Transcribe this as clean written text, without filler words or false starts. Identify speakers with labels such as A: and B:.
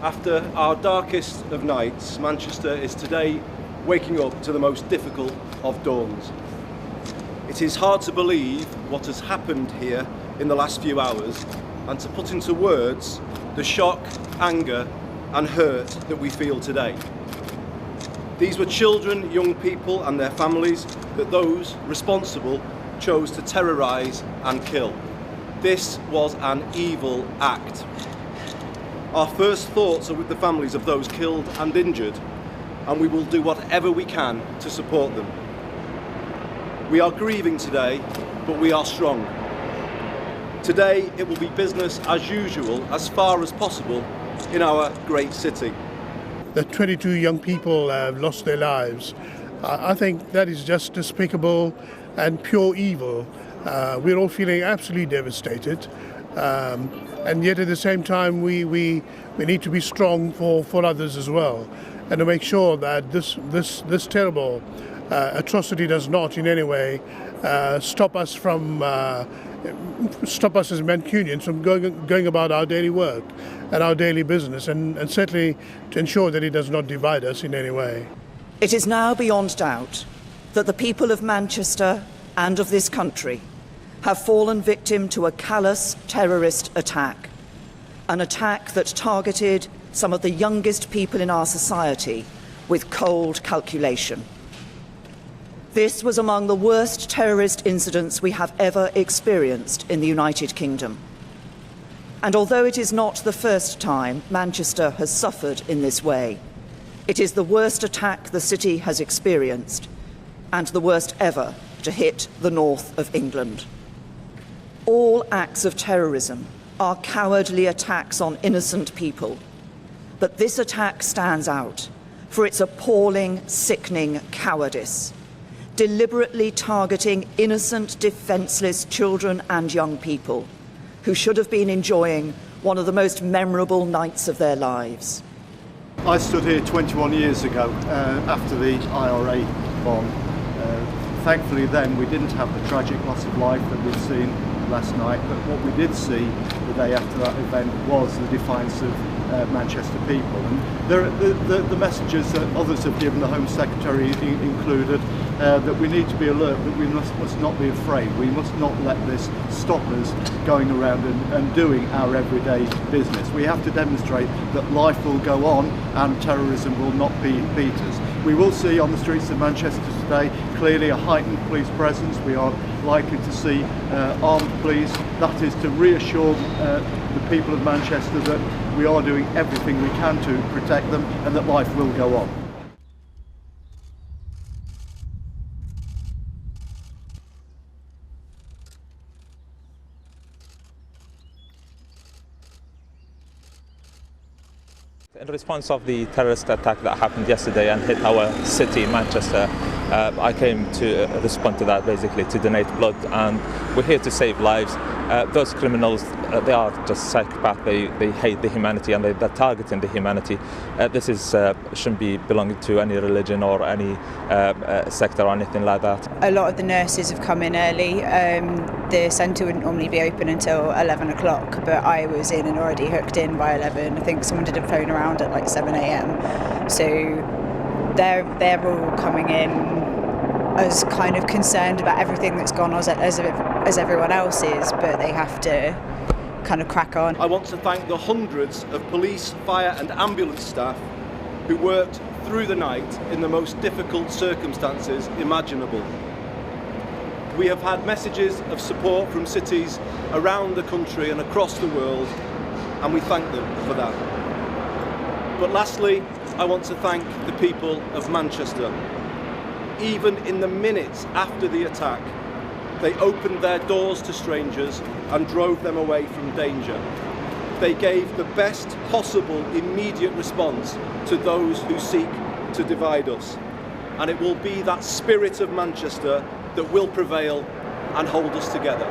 A: After our darkest of nights, Manchester is today waking up to the most difficult of dawns. It is hard to believe what has happened here in the last few hours and to put into words the shock, anger and hurt that we feel today. These were children, young people and their families that those responsible chose to terrorise and kill. This was an evil act. Our first thoughts are with the families of those killed and injured, and we will do whatever we can to support them. We are grieving today, but we are strong. Today it will be business as usual as far as possible in our great city.
B: The 22 young people have lost their lives. I think that is just despicable and pure evil. We're all feeling absolutely devastated. And yet at the same time we need to be strong for others as well, and to make sure that this terrible atrocity does not in any way stop us as Mancunians from going about our daily work and our daily business, and certainly to ensure that it does not divide us in any way.
C: It is now beyond doubt that the people of Manchester and of this country have fallen victim to a callous terrorist attack, an attack that targeted some of the youngest people in our society with cold calculation. This was among the worst terrorist incidents we have ever experienced in the United Kingdom. And although it is not the first time Manchester has suffered in this way, it is the worst attack the city has experienced, and the worst ever to hit the north of England. All acts of terrorism are cowardly attacks on innocent people, but this attack stands out for its appalling, sickening cowardice, deliberately targeting innocent, defenceless children and young people who should have been enjoying one of the most memorable nights of their lives.
D: I stood here 21 years ago after the IRA bomb. Thankfully then we didn't have the tragic loss of life that we've seen last night, but what we did see the day after that event was the defiance of Manchester people. And the messages that others have given, the Home Secretary included, that we need to be alert, that we must not be afraid. We must not let this stop us going around and doing our everyday business. We have to demonstrate that life will go on and terrorism will not beat us. We will see on the streets of Manchester today clearly a heightened police presence. We are likely to see armed police. That is to reassure the people of Manchester that we are doing everything we can to protect them and that life will go on.
E: In response of the terrorist attack that happened yesterday and hit our city, Manchester, I came to respond to that, basically to donate blood, and we're here to save lives. Those criminals, they are just psychopaths. They hate the humanity and they're targeting the humanity. This shouldn't be belonging to any religion or any sector or anything like that.
F: A lot of the nurses have come in early. The centre wouldn't normally be open until 11 o'clock, but I was in and already hooked in by 11. I think someone did a phone around at like 7 a.m. So they're all coming in as kind of concerned about everything that's gone as everyone else is, but they have to kind of crack on.
A: I want to thank the hundreds of police, fire and ambulance staff who worked through the night in the most difficult circumstances imaginable. We have had messages of support from cities around the country and across the world, and we thank them for that. But lastly, I want to thank the people of Manchester. Even in the minutes after the attack, they opened their doors to strangers and drove them away from danger. They gave the best possible immediate response to those who seek to divide us. And it will be that spirit of Manchester that will prevail and hold us together.